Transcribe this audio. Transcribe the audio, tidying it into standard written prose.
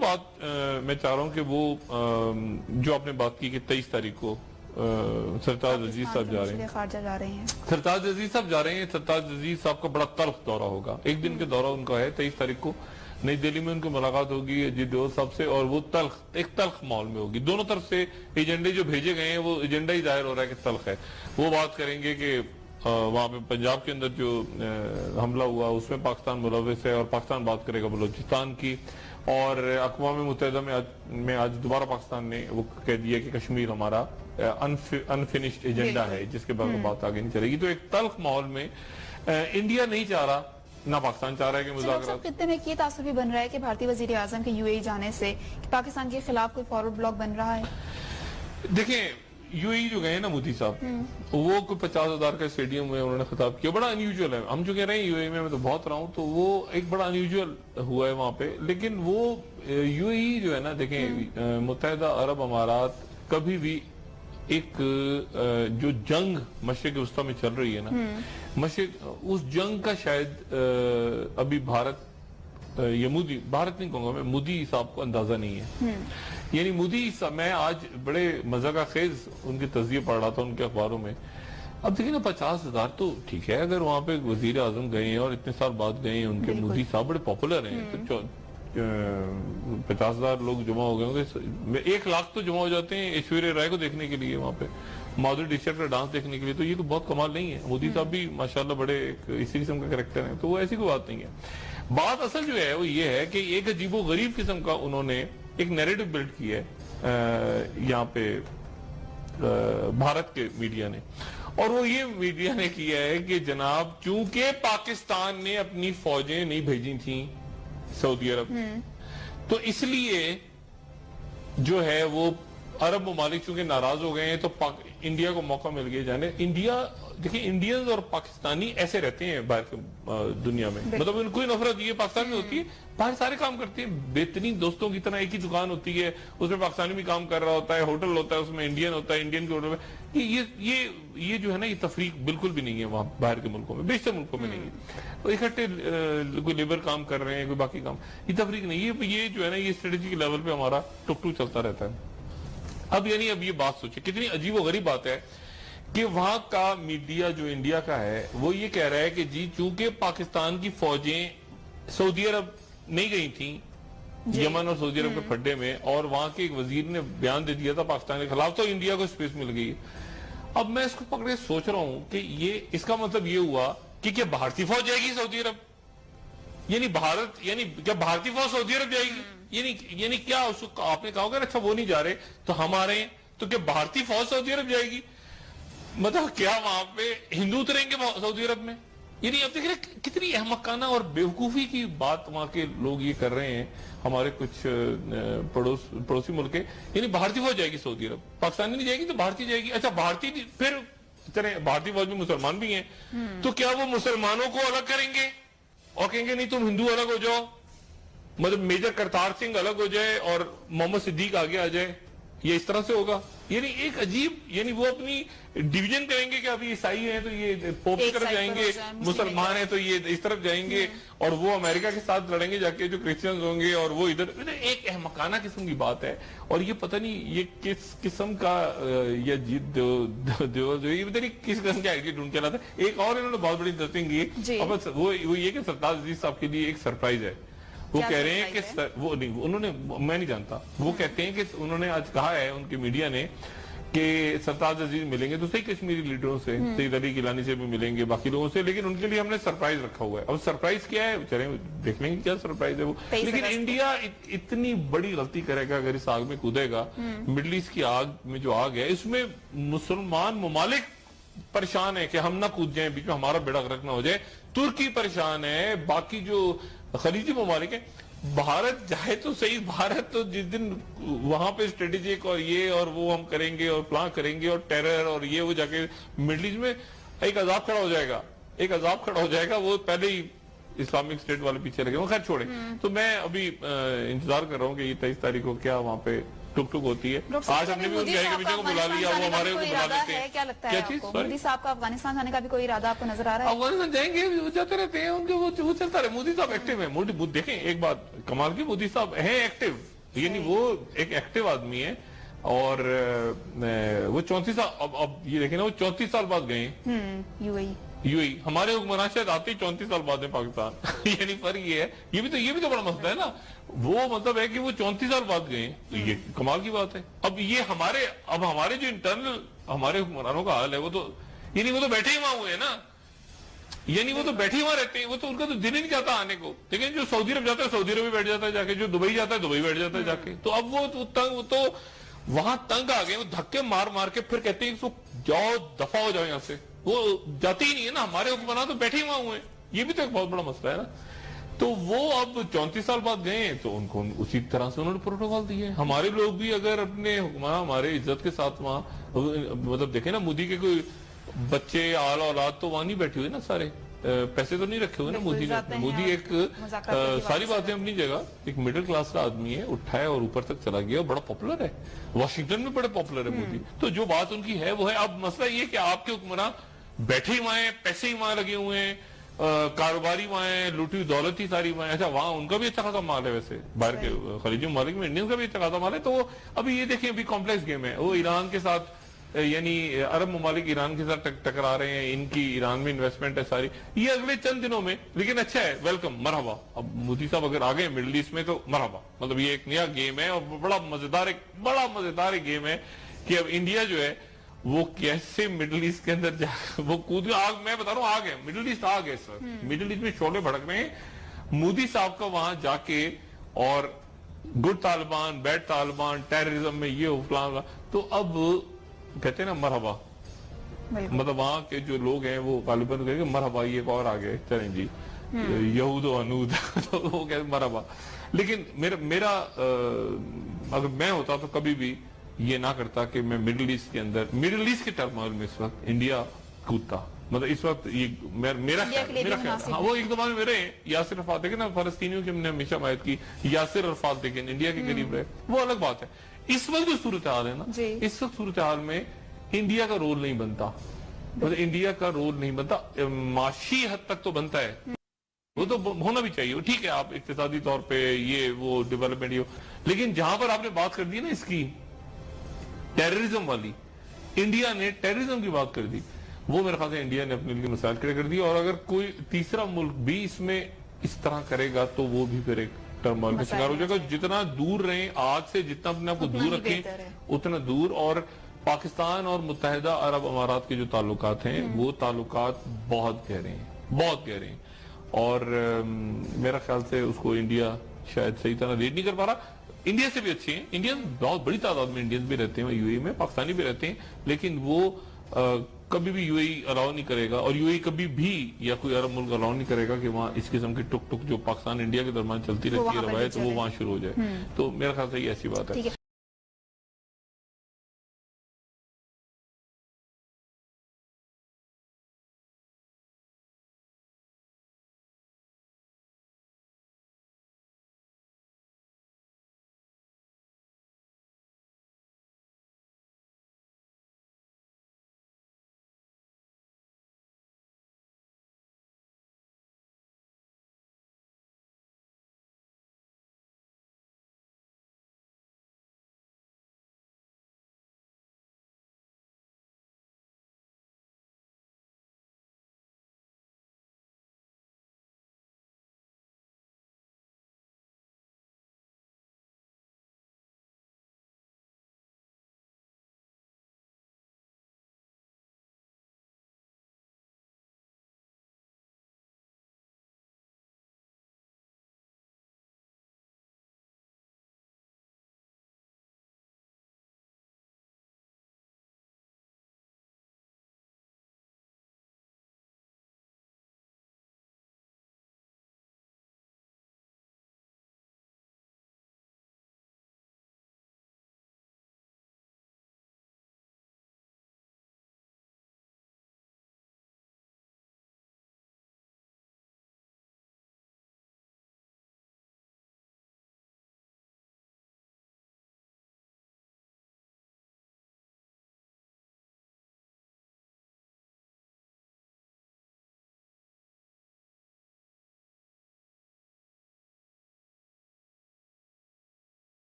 بات میں چاہ رہا ہوں کہ وہ جو آپ نے بات کی کہ 23 تاریخ کو سرتاج عزیز صاحب جا رہے ہیں سرتاج عزیز صاحب جا رہے ہیں. سرتاج عزیز صاحب کا بڑا تلخ دورہ ہوگا, ایک دن کے دورہ ان کا ہے 23 تاریخ کو. نئی دہلی میں ان کی ملاقات ہوگی اجیت ڈوبھل صاحب سے, اور وہ ایک تلخ ماحول میں ہوگی. دونوں طرف سے ایجنڈے جو بھیجے گئے ہیں وہ ایجنڈا ہی ظاہر ہو رہا ہے کہ تلخ ہے. وہ بات کریں گے کہ وہاں پہ پنجاب کے اندر جو حملہ ہوا اس میں پاکستان ملوث ہے, اور پاکستان بات کرے گا بلوچستان کی. اور اقوام متحدہ میں آج دوبارہ پاکستان نے وہ کہہ دیا کہ کشمیر ہمارا انفینشڈ ایجنڈا ہے جس کے بعد بات آگے نہیں چلے گی. تو ایک تلخ ماحول میں انڈیا نہیں چاہ رہا, نہ پاکستان چاہ رہا ہے کہ مذاکرات. خطے میں یہ تاثر بھی بن رہا ہے کہ بھارتی وزیر اعظم کے UAE جانے سے پاکستان کے خلاف کوئی فارورڈ بلاک بن رہا ہے. دیکھیں UAE جو گئے ہیں نا مودی صاحب, وہ کوئی 50,000 کا اسٹیڈیم میں انہوں نے خطاب کیا, بڑا انیوژل ہے. ہم جو کہہ رہے ہیں UAE میں تو بہت رہا ہوں, تو وہ ایک بڑا انیوژل ہوا ہے وہاں پہ. لیکن وہ UAE جو ہے نا, دیکھیں متحدہ عرب امارات کبھی بھی ایک جو جنگ مشرق وسطیٰ میں چل رہی ہے نا, اس جنگ کا شاید ابھی بھارت یا بھارت نہیں کہوں گا میں, مودی صاحب کو اندازہ نہیں ہے. یعنی مودی صاحب, میں آج بڑے مزہ کا خیز ان کے تجزیے پڑھ رہا تھا ان کے اخباروں میں. اب دیکھیں نا 50,000 تو ٹھیک ہے, اگر وہاں پہ وزیر اعظم گئے ہیں اور اتنے سال بعد گئے ہیں, ان کے مودی صاحب بڑے پاپولر ہیں, تو 50,000 لوگ جمع ہو گئے ہوں گے, 1 لاکھ تو جمع ہو جاتے ہیں ایشوریہ رائے کو دیکھنے کے لیے, وہاں پہ مادھوری ڈکشت کا ڈانس دیکھنے کے لیے. تو یہ تو بہت کمال نہیں ہے. مودی صاحب بھی ماشاءاللہ بڑے اسی قسم کا کریکٹر ہیں, تو وہ ایسی کوئی بات نہیں ہے. بات اصل جو ہے وہ یہ ہے کہ ایک عجیب و غریب قسم کا انہوں نے ایک نیریٹو بلڈ کی ہے یہاں پہ بھارت کے میڈیا نے, اور وہ یہ میڈیا نے کیا ہے کہ جناب چونکہ پاکستان نے اپنی فوجیں نہیں بھیجی تھیں سعودی عرب, تو اس لیے جو ہے وہ عرب ممالک چونکہ ناراض ہو گئے ہیں, تو انڈیا کو موقع مل گیا جانے. انڈیا دیکھیں انڈینز اور پاکستانی ایسے رہتے ہیں باہر کی دنیا میں, مطلب ان کوئی نفرت یہ پاکستان میں ہوتی ہے, باہر سارے کام کرتے ہیں بہترین دوستوں کی طرح. ایک ہی دکان ہوتی ہے, اس میں پاکستانی بھی کام کر رہا ہوتا ہے, ہوٹل ہوتا ہے اس میں انڈین ہوتا ہے, انڈین کے ہوٹل میں. یہ جو ہے نا, یہ تفریق بالکل بھی نہیں ہے وہاں باہر کے ملکوں میں, بیشتر ملکوں میں نہیں ہے. اکٹھے کوئی لیبر کام کر رہے ہیں, کوئی باقی کام, یہ تفریق نہیں ہے. یہ جو ہے نا, یہ اسٹریٹجی کے لیول پہ ہمارا ٹک ٹک چلتا رہتا ہے. اب یہ بات سوچیں کتنی عجیب و غریب بات ہے کہ وہاں کا میڈیا جو انڈیا کا ہے وہ یہ کہہ رہا ہے کہ جی چونکہ پاکستان کی فوجیں سعودی عرب نہیں گئی تھیں یمن اور سعودی عرب کے پھڈے میں, اور وہاں کے ایک وزیر نے بیان دے دیا تھا پاکستان کے خلاف, تو انڈیا کو سپیس مل گئی. اب میں اس کو پکڑے سوچ رہا ہوں کہ اس کا مطلب یہ ہوا کہ کیا بھارتی فوج جائے گی سعودی عرب, یعنی کیا بھارتی فوج سعودی عرب جائے گی, یعنی کیا اس کو آپ نے کہا ہوگا اچھا وہ نہیں جا رہے تو ہمارے ہیں, تو کیا بھارتی فوج سعودی عرب جائے گی, مطلب کیا وہاں پہ ہندو اتریں گے سعودی عرب میں. یعنی اب دیکھ رہے کتنی احمقانہ اور بیوقوفی کی بات وہاں کے لوگ یہ کر رہے ہیں, ہمارے کچھ پڑوسی ملک کے. یعنی بھارتی فوج جائے گی سعودی عرب, پاکستانی نہیں جائے گی تو بھارتی جائے گی. اچھا بھارتی پھر بھارتی فوج میں مسلمان بھی ہیں, تو کیا وہ مسلمانوں کو الگ کریں گے اور کہیں گے نہیں تم ہندو الگ ہو جاؤ, مطلب میجر کرتار سنگھ الگ ہو جائے اور محمد صدیق آگے آ جائے, یہ اس طرح سے ہوگا. یعنی ایک عجیب, یعنی وہ اپنی ڈویژن کریں گے کہ ابھی عیسائی ہیں تو یہ پوپ کی طرف جائیں گے, مسلمان ہیں تو یہ اس طرف جائیں گے, اور وہ امریکہ کے ساتھ لڑیں گے جا کے جو کرسچنز ہوں گے, اور وہ ادھر. ایک احمقانہ قسم کی بات ہے, اور یہ پتہ نہیں یہ کس قسم کا یہ جیت جو یہ پتہ نہیں کس قسم کا آئیڈیا ڈھونڈ کے لاتا ہے. ایک اور انہوں نے بہت بڑی انٹرسٹنگ کی, وہ یہ کہ سرتاج عزیز صاحب کے لیے ایک سرپرائز ہے. وہ کہہ رہے ہیں کہ وہ نہیں, انہوں نے, میں نہیں جانتا, وہ کہتے ہیں کہ انہوں نے آج کہا ہے ان کی میڈیا نے کہ سرتاج عزیز ملیں گے تو صحیح کشمیری لیڈروں سے, سید علی گیلانی سے بھی ملیں گے, باقی لوگوں سے, لیکن ان کے لیے ہم نے سرپرائز رکھا ہوا ہے. اب سرپرائز کیا ہے چلیں دیکھ لیں گے کیا سرپرائز ہے وہ. لیکن انڈیا اتنی بڑی غلطی کرے گا اگر اس آگ میں کودے گا. مڈل ایسٹ کی آگ میں جو آگ ہے, اس میں مسلمان ممالک پریشان ہے کہ ہم نہ کود جائیں بیچ میں, ہمارا بیڑا غرق نہ ہو جائے. ترکی پریشان ہے, باقی جو خلیجی ممالک ہیں. بھارت جائے تو صحیح, بھارت تو جس دن وہاں پہ اسٹریٹجک اور یہ اور وہ ہم کریں گے اور پلان کریں گے اور ٹیرر اور یہ, وہ جا کے مڈل ایسٹ میں ایک عذاب کھڑا ہو جائے گا, وہ پہلے ہی اسلامک اسٹیٹ والے پیچھے لگے. خیر چھوڑے. تو میں ابھی انتظار کر رہا ہوں کہ یہ 23 تاریخ کو کیا وہاں پہ ٹک ٹک ہوتی ہے. آج ہم نے بھی ان کے کمیٹی کو بلا لیا, وہ ہمارے کو بلا لیتے ہیں. کیا لگتا ہے آپ کو مودی صاحب کا افغانستان جانے کا بھی کوئی ارادہ آپ کو نظر آ رہا ہے؟ افغانستان جائیں گے, وہ جاتے رہتے ہیں, ان کے وہ چلتا رہے. مودی صاحب ایکٹیو ہیں. دیکھیں ایک بات کمال کی, مودی صاحب ہیں ایکٹیو, یعنی وہ ایک ایکٹیو آدمی ہے. اور وہ 34 سال, اب یہ دیکھیں نا, وہ 34 سال بعد گئے یو اے ای. ہمارے حکمران شاید آتے 34 سال بعد ہے پاکستان. یعنی فرق یہ ہے, یہ بھی تو بڑا مسئلہ ہے نا. وہ مطلب ہے کہ وہ 34 سال بعد گئے, یہ کمال کی بات ہے. اب یہ ہمارے جو انٹرنل ہمارے حکمرانوں کا حال ہے, وہ تو یعنی وہ تو بیٹھے ہی وہاں ہوئے ہیں نا. یعنی وہ تو بیٹھے ہی وہاں رہتے ہیں, وہ تو ان کا تو دن ہی نہیں جاتا آنے کو. لیکن جو سعودی عرب جاتا ہے سعودی عرب بھی بیٹھ جاتا ہے جا کے, جو دبئی جاتا ہے دبئی بیٹھ جاتا ہے جا کے. تو اب وہ تو وہاں تنگ آ گئے, وہ دھکے مار مار کے پھر کہتے ہیں جاؤ دفع ہو جاؤ یہاں سے. وہ جاتے ہی نہیں ہے نا. ہمارے حکمران تو بیٹھے ہی وہاں ہوئے ہیں. یہ بھی تو ایک بہت بڑا مسئلہ ہے نا. تو وہ اب 34 سال بعد گئے ہیں, تو ان کو اسی طرح سے انہوں نے پروٹوکال دیے. ہمارے لوگ بھی اگر اپنے حکمران ہمارے عزت کے ساتھ وہاں, مطلب دیکھیں نا, مودی کے کوئی بچے آل اولاد تو وہاں نہیں بیٹھے ہوئے نا سارے, پیسے تو نہیں رکھے ہوئے نا مودی نے. مودی ایک ساری باتیں اپنی جگہ, ایک مڈل کلاس کا آدمی ہے, اٹھا ہے اور اوپر تک چلا گیا, بڑا پاپولر ہے. واشنگٹن میں بڑے پاپولر ہے مودی. تو جو بات ان کی ہے وہ ہے. اب مسئلہ یہ کہ آپ کے حکمران بیٹھے ہی وہاں ہیں, پیسے ہی وہاں لگے ہوئے ہیں, کاروباری وہاں ہیں, لوٹی ہوئی دولت ہی ساری وہاں ہے. اچھا وہاں ان کا بھی اچھا خاصا مال ہے, ویسے باہر کے خلیجی ممالک میں انڈین کا بھی اچھا خاصا مال ہے. تو ابھی یہ دیکھیں ابھی کمپلیکس گیم ہے. وہ ایران کے ساتھ, یعنی عرب ممالک ایران کے ساتھ ٹکرا رہے ہیں, ان کی ایران میں انویسٹمنٹ ہے ساری, یہ اگلے چند دنوں میں. لیکن اچھا ہے, ویلکم, مرحبا. اب مودی صاحب اگر آگئے مڈل ایسٹ میں تو مرحبا. مطلب یہ ایک نیا گیم ہے اور بڑا مزیدار گیم ہے کہ اب انڈیا جو ہے وہ کیسے مڈل ایسٹ کے اندر وہ کود. میں بتا رہا ہوں, آ گئے مڈل ایسٹ, آ گئے سر. مڈل ایسٹ میں شعلے بھڑک رہے ہیں. مودی صاحب کا وہاں جا کے, اور good Taliban, bad Taliban, terrorism میں یہ فلان. تو اب کہتے ہیں نا مرحبا, مطلب وہاں کے جو لوگ ہیں وہ غالباً کہیں گے مرحبا, یہ ایک اور آگے چلیں جی, یہود و انود. تو وہ کہتے ہیں مرحبا. لیکن میرا اگر میں ہوتا تو کبھی بھی یہ نہ کرتا کہ میں مڈل ایسٹ کے اندر, مڈل ایسٹ کے ٹرمائل میں اس وقت انڈیا کودتا. مطلب اس وقت یہ میرا خیال, ہاں وہ ایک دفعہ میں میرے یاسر عرفات دیکھیں نا, فلسطینیوں کی ہم نے ہمیشہ حمایت کی. یاسر عرفات دیکھیں انڈیا کے قریب رہے, وہ الگ بات ہے. اس وقت جو صورتحال ہے نا, اس وقت صورتحال میں انڈیا کا رول نہیں بنتا. مطلب انڈیا کا رول نہیں بنتا, معاشی حد تک تو بنتا ہے, وہ تو ہونا بھی چاہیے. ٹھیک ہے آپ اقتصادی طور پہ یہ وہ ڈیولپمنٹ ہو, لیکن جہاں پر آپ نے بات کر دی نا اس کی ٹیررزم والی, انڈیا نے ٹیررزم کی بات کر دی, وہ میرے خیال سے انڈیا نے اپنے لیے مسائل کھڑے کر دی. اور اگر کوئی تیسرا ملک بھی اس میں اس طرح کرے گا تو وہ بھی پھر ایک ٹرمائل کا شکار ہو جائے گا. جتنا دور رہیں آج سے, جتنا اپنے آپ کو دور رکھیں اتنا دور. اور پاکستان اور متحدہ عرب امارات کے جو تعلقات ہیں وہ تعلقات بہت گہرے ہیں, اور میرا خیال سے اس کو انڈیا شاید صحیح طرح ریڈ نہیں کر پا رہا. انڈیا سے بھی اچھے ہیں, انڈین بہت بڑی تعداد میں انڈینز بھی رہتے ہیں یو اے میں, پاکستانی بھی رہتے ہیں, لیکن وہ کبھی بھی یو اے الاؤ نہیں کرے گا, اور یو اے کبھی بھی یا کوئی عرب ملک الاؤ نہیں کرے گا کہ وہاں اس قسم کی ٹک ٹک جو پاکستان انڈیا کے درمیان چلتی رہتی ہے روایت, وہ وہاں شروع ہو جائے. تو میرا خیال سے یہ ایسی بات ہے.